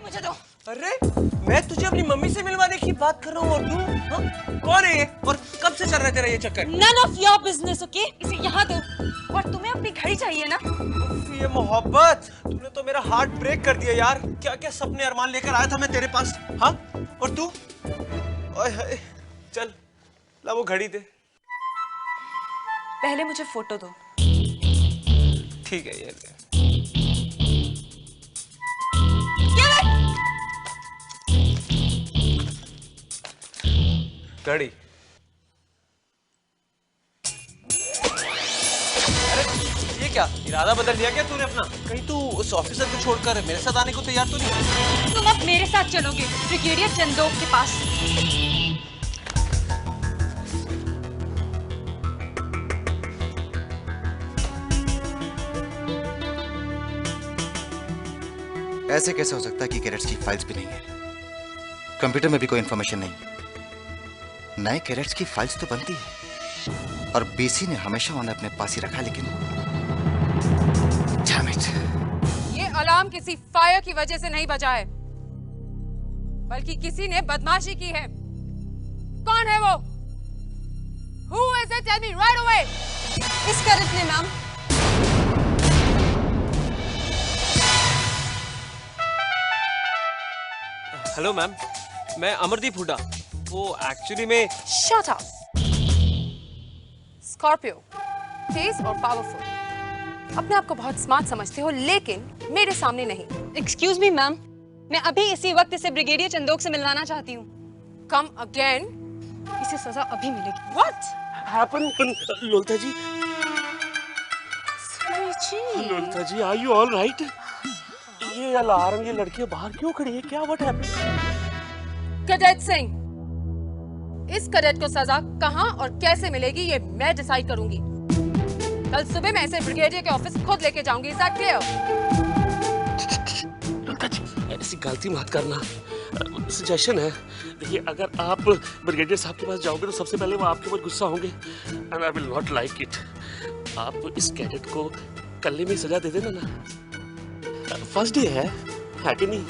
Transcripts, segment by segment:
मुझे दो। अरे मैं तुझे अपनी मम्मी से मिलवाने की बात कर रहा हूँ और तू कौन है ये और कब से चल रहा है तेरा ये चक्कर? None of your business, okay? इसे यहाँ दो। और तुम्हें अपनी घड़ी चाहिए ना? ये मोहब्बत, तूने तो मेरा हार्ट ब्रेक कर दिया यार। क्या क्या सपने अरमान लेकर आया था मैं तेरे पास, हाँ? और तू? ओए हाय, चल ला वो घड़ी दे। पहले मुझे फोटो दो। ठीक है ये ले। घड़ी। अरे ये क्या इरादा बदल लिया क्या तूने अपना? कहीं तू उस ऑफिसर को छोड़कर मेरे साथ आने को तैयार तो नहीं? तुम अब मेरे साथ चलोगे ब्रिगेडियर चंदोक के पास। ऐसे कैसे हो सकता है कि कैरेट्स की फाइल्स भी नहीं है? कंप्यूटर में भी कोई इंफॉर्मेशन नहीं। नए कैरेट्स की फाइल्स तो बनती है और बीसी ने हमेशा उन्हें अपने पास ही रखा, लेकिन डैम इट। ये अलार्म किसी फायर की वजह से नहीं बजा है, बल्कि किसी ने बदमाशी की है। कौन है वो? Who is it? Tell me right away. इस कैरेट ने मैम। हेलो मैम, मैं अमरदीप हुड्डा। वो एक्चुअली में Shut up. Scorpio, तेज और पावरफुल। अपने आप को बहुत स्मार्ट समझते हो, लेकिन मेरे सामने नहीं। एक्सक्यूज मी मैम, मैं अभी इसी वक्त इसे ब्रिगेडियर चंदोक से मिलवाना चाहती हूँ। Come again. इसे सजा अभी मिलेगी। What? Lolita ji, Lolita ji, are you all right? ये अलार्म, ये लड़कियां बाहर क्यों खड़ी है? क्या व्हाट हैपेंड? कैडेट सिंह, इस कैडेट को सजा कहां और कैसे मिलेगी ये मैं डिसाइड करूंगी। कल सुबह मैं इसे ब्रिगेडियर के ऑफिस खुद लेके जाऊंगी। Is that clear? Lolita ji, ऐसी गलती मत करना। सजेशन है, देखिए अगर आप ब्रिगेडियर साहब के पास जाओगे तो सबसे पहले वो आपके ऊपर गुस्सा होंगे and I will not like it. आप इस कैडेट को कल्ले में सजा दे देना ना। फर्स्ट डे है कि नहीं?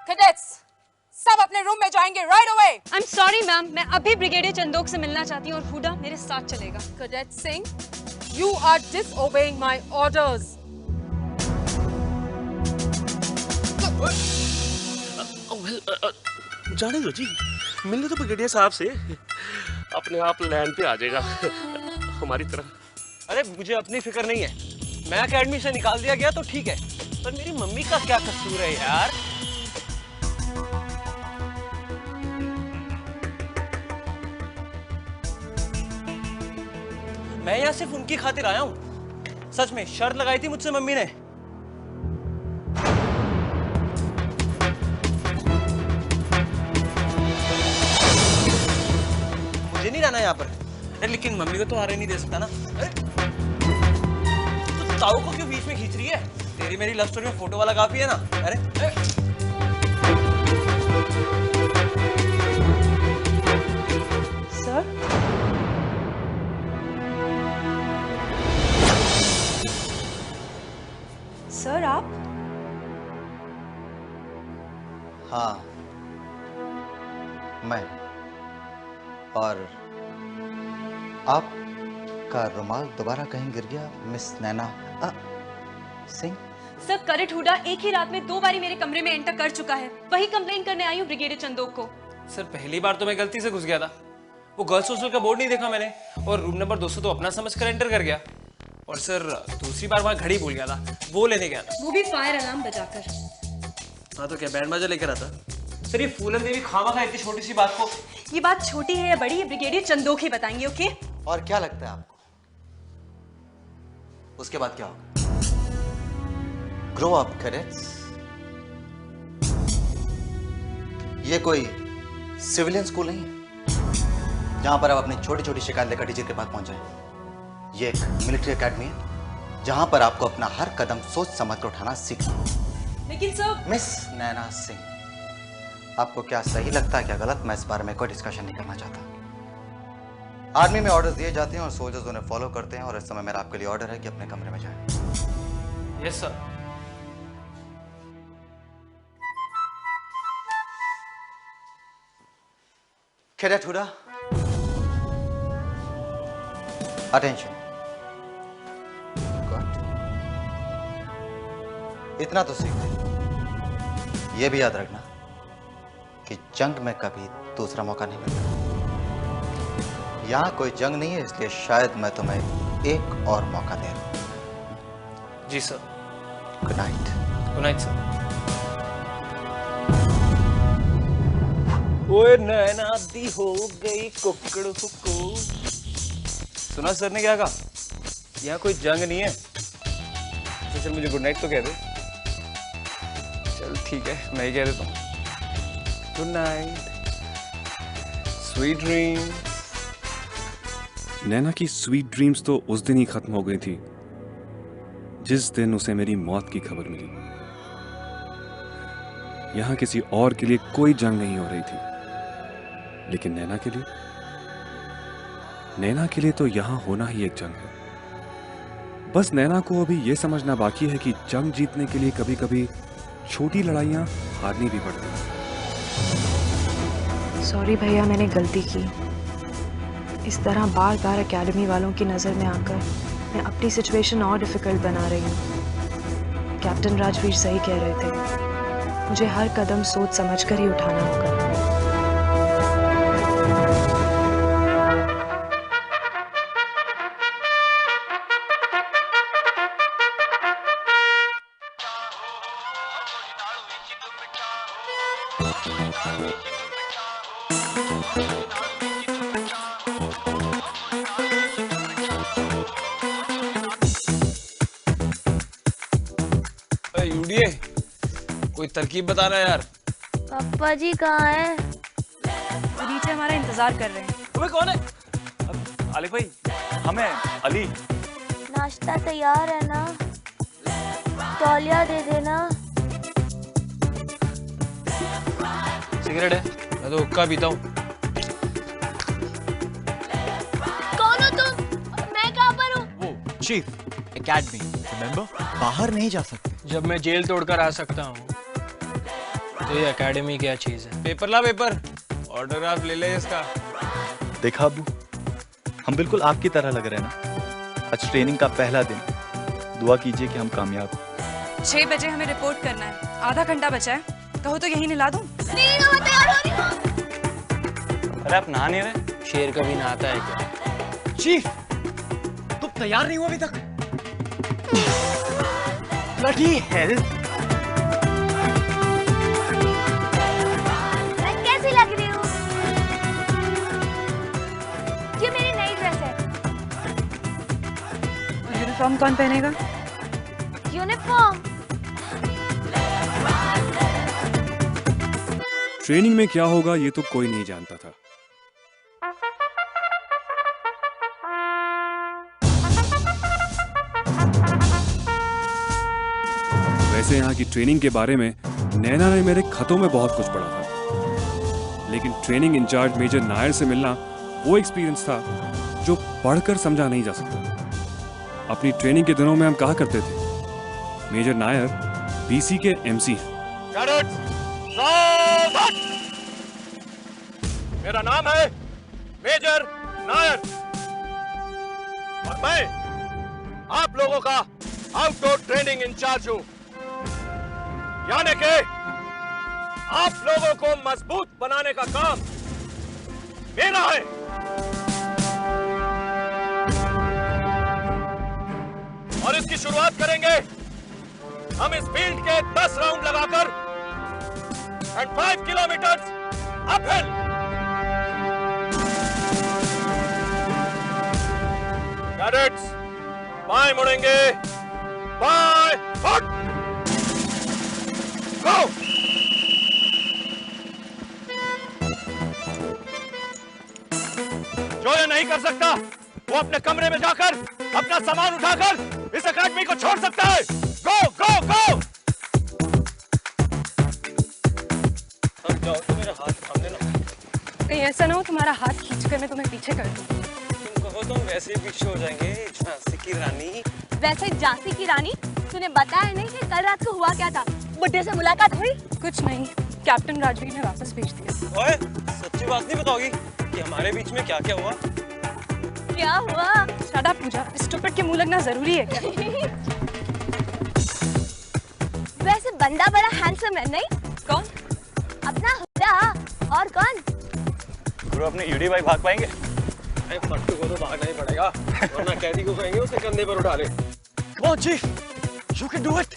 कैडेट्स, सब अपने रूम में जाएंगे right away. I am sorry ma'am, मैं अभी ब्रिगेडियर चंदोक से मिलना चाहती हूँ और हुडा मेरे साथ चलेगा। Cadet Singh, you are disobeying my orders. जाने दो जी, मिलने तो ब्रिगेडियर साहब से अपने आप लैंड पे आ जाएगा हमारी तरफ। अरे मुझे अपनी फिक्र नहीं है, मैं एकेडमी से निकाल दिया गया तो ठीक है, पर मेरी मम्मी का क्या कसूर है यार? मैं यहाँ सिर्फ उनकी खातिर आया हूँ। सच में शर्त लगाई थी मुझसे मम्मी ने। मुझे नहीं रहना यहाँ पर। अरे लेकिन मम्मी को तो आने नहीं दे सकता ना। अरे तो ताऊ को क्यों बीच में खींच रही है? तेरी मेरी लव स्टोरी में फोटो वाला काफी है ना। अरे सर, सर आप? हाँ, मैं। और आपका रुमाल दोबारा कहीं गिर गया miss Naina Singh? Sir, crate Hooda एक ही रात में 2 बारी मेरे कमरे में एंटर कर चुका है। वही कंप्लेन करने आई हूँ ब्रिगेडियर चंदोक को। सर पहली बार तो मैं गलती से घुस गया था। वो गर्ल्स हॉस्टल का बोर्ड नहीं देखा मैंने और रूम नंबर 200 तो अपना समझकर एंटर कर गया। और सर दूसरी बार वहाँ घड़ी भूल गया था, वो लेने गया था। वो भी फायर अलार्म बजाकर। हाँ तो क्या बैंड बाजा लेकर आता? सर ये फूलन देवी खामा इतनी छोटी सी बात को। ये बात छोटी है या बड़ी है ब्रिगेडियर चंदोक ही बताएंगे, ओके? और क्या लगता है आपको उसके बाद क्या होगा? Grow up cadets. ये कोई सिविलियन स्कूल नहीं है जहां पर आप अपनी छोटी छोटी शिकायत लेकर टीचर के पास पहुंच जाएं। ये एक मिलिट्री एकेडमी है जहां पर आपको अपना हर कदम सोच समझ कर उठाना सीखना। लेकिन सर। मिस नैना सिंह, आपको क्या सही लगता है क्या गलत, मैं इस बारे में कोई डिस्कशन नहीं करना चाहता। आर्मी में ऑर्डर्स दिए जाते हैं और सोल्जर्स उन्हें फॉलो करते हैं और इस समय मेरा आपके लिए ऑर्डर है कि अपने कमरे में जाएं। Yes sir. Cadet Huda, attention. Good. इतना तो सीख गए। ये भी याद रखना कि जंग में कभी दूसरा मौका नहीं मिलता। यहाँ कोई जंग नहीं है, इसलिए शायद मैं तुम्हें एक और मौका दे रहा हूँ। जी sir. Good night. Good night sir. ओए नैना दी हो गई कुकड़ हुक्को। सुना सर ने क्या कहा? यहाँ कोई जंग नहीं है। तो चल मुझे गुड नाइट तो कह दे। चल ठीक है, मैं ही कह देता हूँ। Good night, sweet dreams. Naina की स्वीट ड्रीम्स तो उस दिन ही खत्म हो गई थी जिस दिन उसे मेरी मौत की खबर मिली। यहां किसी और के लिए कोई जंग नहीं हो रही थी, लेकिन नैना के लिए तो यहां होना ही एक जंग है। बस नैना को अभी यह समझना बाकी है कि जंग जीतने के लिए कभी कभी छोटी लड़ाइयां हारनी भी पड़ती हैं। सॉरी भैया, मैंने गलती की। इस तरह बार बार एकेडमी वालों की नज़र में आकर मैं अपनी सिचुएशन और डिफिकल्ट बना रही हूँ। कैप्टन राजवीर सही कह रहे थे, मुझे हर कदम सोच समझकर ही उठाना होगा। यूडीए, कोई तरकीब बताना यार। पापा जी कहाँ हैं? नीचे हमारा इंतजार कर रहे हैं। तुम्हें कौन है? आलिफ भाई, हमें अली। नाश्ता तैयार है ना? तौलिया दे देना। सिगरेट है? मैं तो हुक्का पीता हूँ। कौन हो तुम? मैं कहाँ पर हूँ? वो चीफ एकेडमी, रिमेंबर? बाहर नहीं जा सकते। जब मैं जेल तोड़कर आ सकता हूँ तो ये एकेडमी क्या चीज है? पेपर ला, पेपर। ऑटोग्राफ ले ले इसका। देखा अबू, हम बिल्कुल आपकी तरह लग रहे हैं ना। आज ट्रेनिंग का पहला दिन, दुआ कीजिए कि हम कामयाब। 6 बजे हमें रिपोर्ट करना है। आधा घंटा बचा है, कहो तो यहीं नहला दूं? नहीं, मैं तैयार हो रही हूँ। अरे आप नहा नहीं रहे? शेर कभी नहाता है क्या? चीफ, तुम तैयार नहीं हो अभी तक? Bloody hell. मैं कैसी लग रही हूँ? ये मेरी नई ड्रेस है। यूनिफॉर्म कौन पहनेगा? यूनिफॉर्म? ट्रेनिंग में क्या होगा ये तो कोई नहीं जानता था। वैसे यहाँ की ट्रेनिंग के बारे में नैना ने मेरे खतों में बहुत कुछ पढ़ा था, लेकिन ट्रेनिंग इंचार्ज मेजर नायर से मिलना वो एक्सपीरियंस था जो पढ़कर समझा नहीं जा सकता। अपनी ट्रेनिंग के दिनों में हम कहा करते थे, मेजर नायर बीसी के एमसी हैं। मेरा नाम है मेजर नायर और मैं आप लोगों का आउटडोर ट्रेनिंग इंचार्ज हूं। यानी कि आप लोगों को मजबूत बनाने का काम मेरा है। और इसकी शुरुआत करेंगे हम इस फील्ड के 10 राउंड लगाकर एंड 5 किलोमीटर अपहिल। कैडेट्स बाएं मुड़ेंगे, बाएं फुट गो। जो ये नहीं कर सकता वो अपने कमरे में जाकर अपना सामान उठाकर इस एकेडमी को छोड़ सकता है। गो गो गो। जाओ तो मेरा हाथ थाम देना। कहीं ऐसा ना हो तुम्हारा हाथ खींचकर मैं तुम्हें पीछे कर दूं। तुम कहो तो वैसे ही पीछे हो जाएंगे। झांसी की रानी। वैसे झांसी की रानी, तूने बताया नहीं कि कल रात को हुआ क्या था? बुड्ढे से मुलाकात हुई? कुछ नहीं, कैप्टन राजवीर ने वापस भेज दिया। ओए, सच्ची बात नहीं बताओगी कि हमारे बीच में क्या क्या हुआ? क्या हुआ? शट अप पूजा, स्टूपिड के मुंह लगना जरूरी है क्या? वैसे बंदा बड़ा हैंडसम है नहीं? कौन? अपना हुड्डा। और कौन? गुरु अपने यूडी भाई भाग पाएंगे? अरे फट्टू को तो भागना ही पड़ेगा, वरना कैदी को कहेंगे उसके कंधे पर उठा ले। Come on, Chief. You can do it.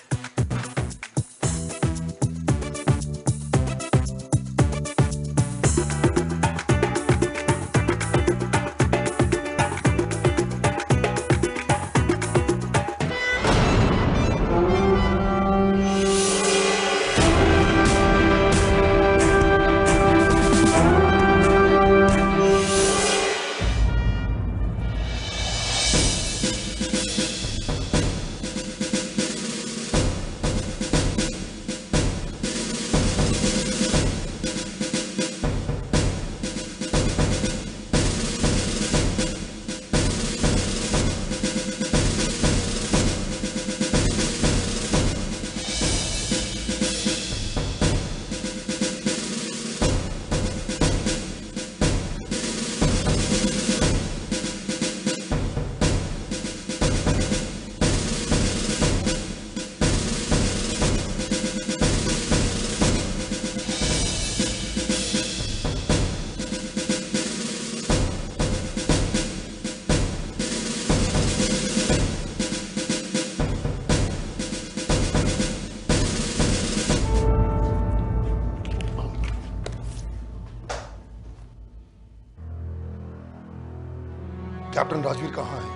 Captain Rajveer कहाँ है?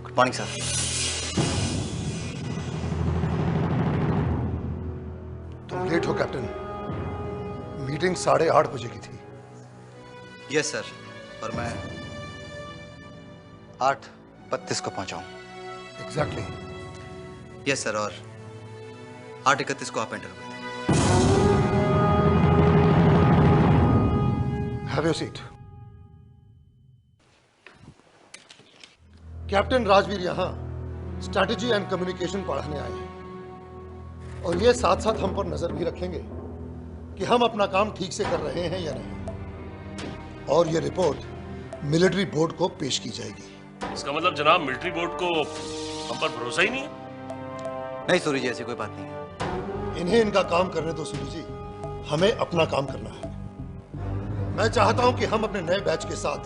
Good morning sir. तुम लेट हो कैप्टन। मीटिंग 8:30 बजे की थी। यस सर, और मैं 8:32 को पहुंचा हूं। एग्जैक्टली। यस सर, और 8:31 को आप एंटर हुए थे। Have your seat. Captain Rajveer यहाँ स्ट्रैटेजी एंड कम्युनिकेशन पढ़ाने आए हैं, और ये साथ साथ हम पर नजर भी रखेंगे कि हम अपना काम ठीक से कर रहे हैं या नहीं, और ये रिपोर्ट मिलिट्री बोर्ड को पेश की जाएगी। इसका मतलब जनाब मिलिट्री बोर्ड को हम पर भरोसा ही नहीं है? नहीं सूरी जी, ऐसी कोई बात नहीं है। इन्हें इनका काम करने दो सूरी जी, हमें अपना काम करना है। मैं चाहता हूं कि हम अपने नए बैच के साथ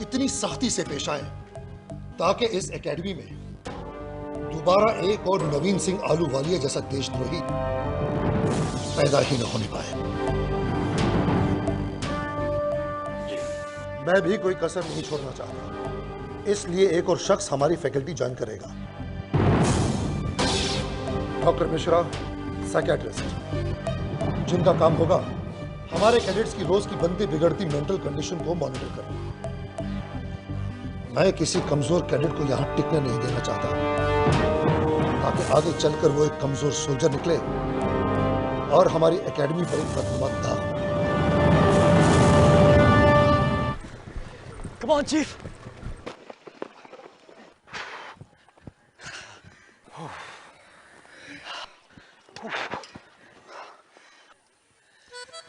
इतनी सख्ती से पेश आएं ताकि इस एकेडमी में दोबारा एक और नवीन सिंह आलूवालिया जैसा देशद्रोही पैदा ही न होने पाए। मैं भी कोई कसर नहीं छोड़ना चाहता, इसलिए एक और शख्स हमारी फैकल्टी ज्वाइन करेगा। डॉक्टर मिश्रा, साइकियाट्रिस्ट, जिनका काम होगा हमारे कैडेट्स की रोज की बनती बिगड़ती मेंटल कंडीशन को मॉनिटर करना। मैं किसी कमजोर कैडेट को यहां टिकने नहीं देना चाहता, ताकि आगे चलकर वो एक कमजोर सोल्जर निकले और हमारी एकेडमी पर एक बदनुमा दाग। Come on, Chief.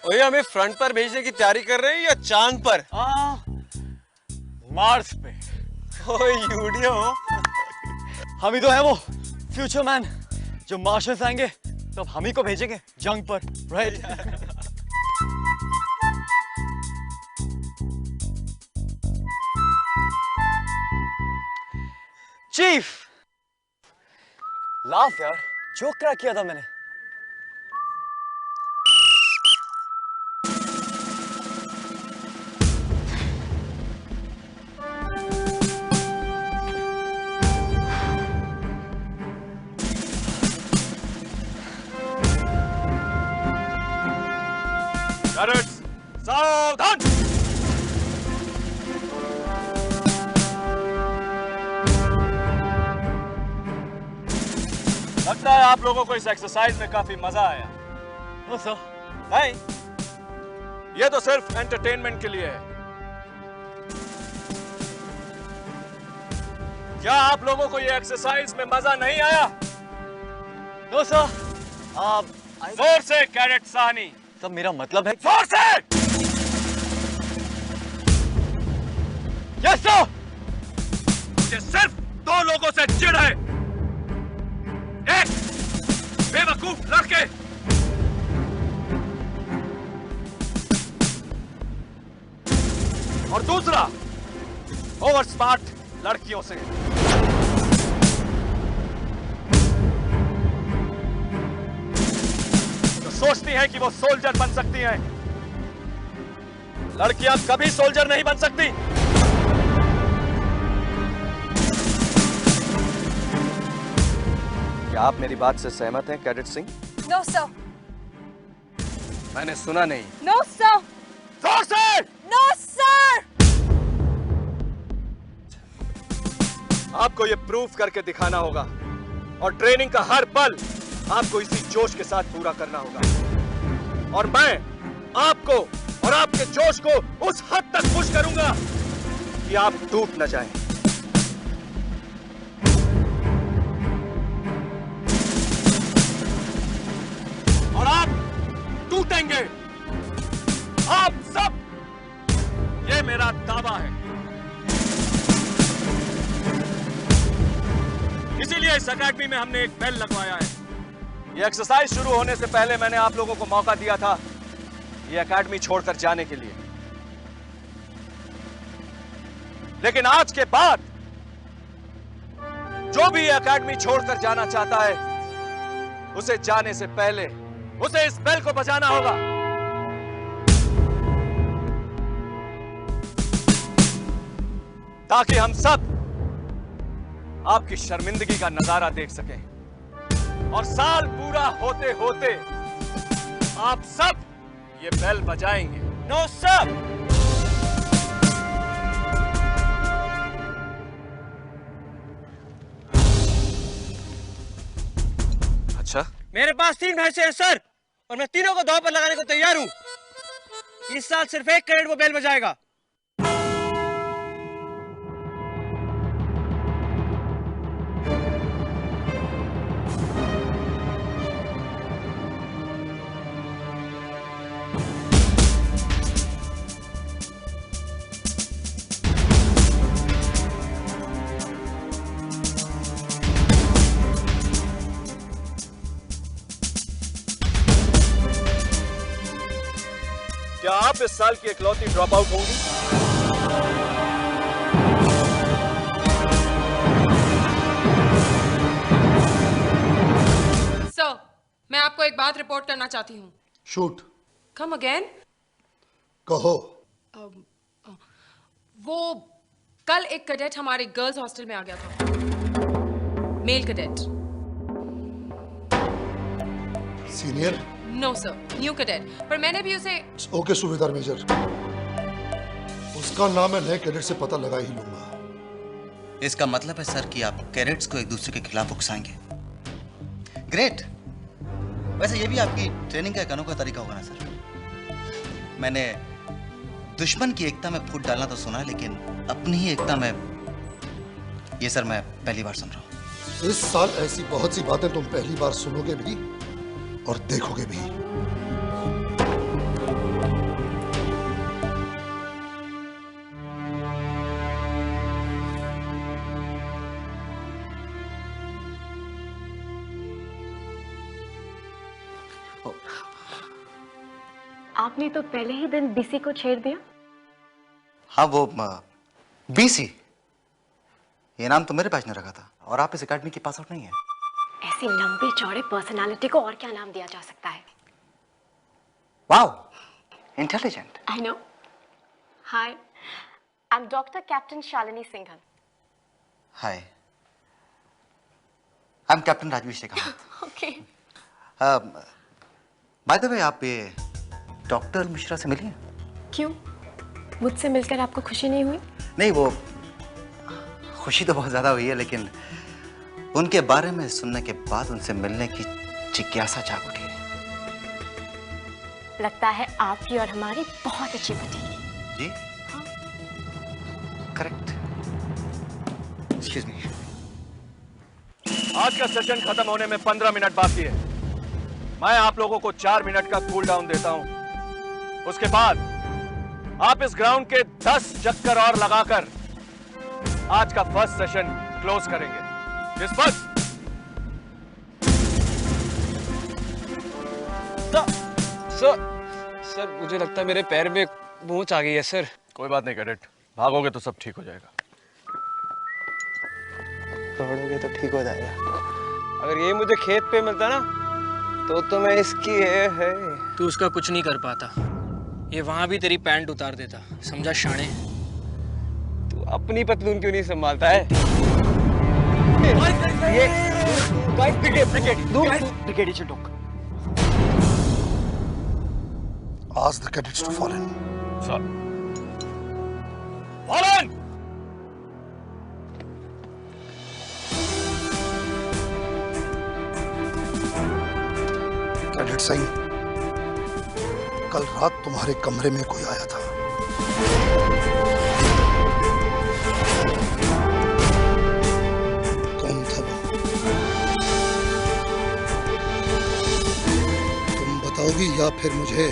ओए, हमें फ्रंट पर भेजने की तैयारी कर रहे हैं या चांद पर? मार्स पे। ओए यूडियो, हम ही तो है वो फ्यूचर मैन, जो मार्शल्स आएंगे तो हम ही को भेजेंगे जंग पर, राइट? चीफ, लाफ यार, जोक क्रैक किया था मैंने। Cadets, सावधान! लगता है आप लोगों को इस एक्सरसाइज में काफी मजा आया। No sir. नहीं, ये तो सिर्फ एंटरटेनमेंट के लिए है। क्या आप लोगों को ये एक्सरसाइज में मजा नहीं आया? नो सर, जोर से कैडेट साहनी। सब मेरा मतलब है। जोर से। Yes sir. मुझे सिर्फ 2 लोगों से चिढ़ है। एक बेवकूफ लड़के और दूसरा ओवर स्मार्ट लड़कियों से। जो सोचती हैं कि वो सोल्जर बन सकती हैं। लड़कियां कभी सोल्जर नहीं बन सकती। क्या आप मेरी बात से सहमत हैं कैडेट सिंह? No sir. मैंने सुना नहीं। No sir. जोर से। No sir. आपको ये प्रूफ करके दिखाना होगा और ट्रेनिंग का हर पल आपको इसी जोश के साथ पूरा करना होगा। और मैं आपको और आपके जोश को उस हद तक पुश करूंगा कि आप टूट न जाएं। और आप टूटेंगे, आप सब। ये मेरा दावा है। इसीलिए इस एकेडमी में हमने एक बेल लगवाया है। ये एक्सरसाइज शुरू होने से पहले मैंने आप लोगों को मौका दिया था ये एकेडमी छोड़कर जाने के लिए, लेकिन आज के बाद जो भी ये एकेडमी छोड़कर जाना चाहता है उसे जाने से पहले उसे इस बेल को बजाना होगा। ताकि हम सब आपकी शर्मिंदगी का नजारा देख सकें और साल पूरा होते होते आप सब ये बेल बजाएंगे। No sir. अच्छा, मेरे पास 3 भैंसे हैं सर, और मैं तीनों को दांव पर लगाने को तैयार हूं। इस साल सिर्फ 1 कैडेट वो बेल बजाएगा। क्या आप इस साल की इकलौती ड्रॉप आउट होंगी? सर, मैं आपको एक बात रिपोर्ट करना चाहती हूँ। शूट। Come again. कहो। वो कल एक कैडेट हमारे गर्ल्स हॉस्टल में आ गया था, male cadet. Senior? No sir, new cadet. पर मैंने भी उसे। ओके सूबेदार मेजर, उसका नाम मैं नए कैडेट से पता लगा ही लूंगा। इसका मतलब है सर कि आप कैडेट्स को एक दूसरे के खिलाफ उकसाएंगे। ग्रेट। वैसे ये भी आपकी ट्रेनिंग का एक अनोखा तरीका होगा ना सर। मैंने दुश्मन की एकता में फूट डालना तो सुना, लेकिन अपनी ही एकता में ये सर मैं पहली बार सुन रहा हूँ। इस साल ऐसी बहुत सी बातें तुम पहली बार सुनोगे भी और देखोगे भी। आपने तो पहले ही दिन बीसी को छेड़ दिया। हाँ, वो बीसी, ये नाम तो मेरे बैच ने रखा था, और आप इस एकेडमी की पास आउट नहीं है। ऐसी लंबी चौड़े पर्सनालिटी को और क्या नाम दिया जा सकता है? Wow, intelligent. I know. Hi, I'm Dr. Captain Shalini Singhal. Hi, I am captain Rajveer Shekhawat. Okay. By the way, आप ये डॉक्टर मिश्रा से मिली हैं? क्यों? मुझसे मिलकर आपको खुशी नहीं हुई? नहीं, वो खुशी तो बहुत ज्यादा हुई है, लेकिन उनके बारे में सुनने के बाद उनसे मिलने की जिज्ञासा जाग उठी है। लगता है आपकी और हमारी बहुत अच्छी बनेगी। जी? हाँ। करेक्ट। Excuse me. आज का सेशन खत्म होने में 15 मिनट बाकी है। मैं आप लोगों को 4 मिनट का कूल डाउन देता हूं। उसके बाद आप इस ग्राउंड के 10 चक्कर और लगाकर आज का फर्स्ट सेशन क्लोज करेंगे। डिस्पर्स। सर मुझे लगता है मेरे पैर में मोच आ गई है सर। कोई बात नहीं कैडेट, भागोगे तो सब ठीक हो जाएगा। दौड़ोगे तो ठीक हो जाएगा। अगर ये मुझे खेत पे मिलता ना तो मैं इसकी है। तू उसका कुछ नहीं कर पाता। ये वहां भी तेरी पैंट उतार देता, समझा शाणे? तू अपनी पतलून क्यों नहीं संभालता है? Ask the cadets to fall in. Sir. Fall in! Cadet सही, कल रात तुम्हारे कमरे में कोई आया था। कौन था वो? तुम बताओगी या फिर मुझे?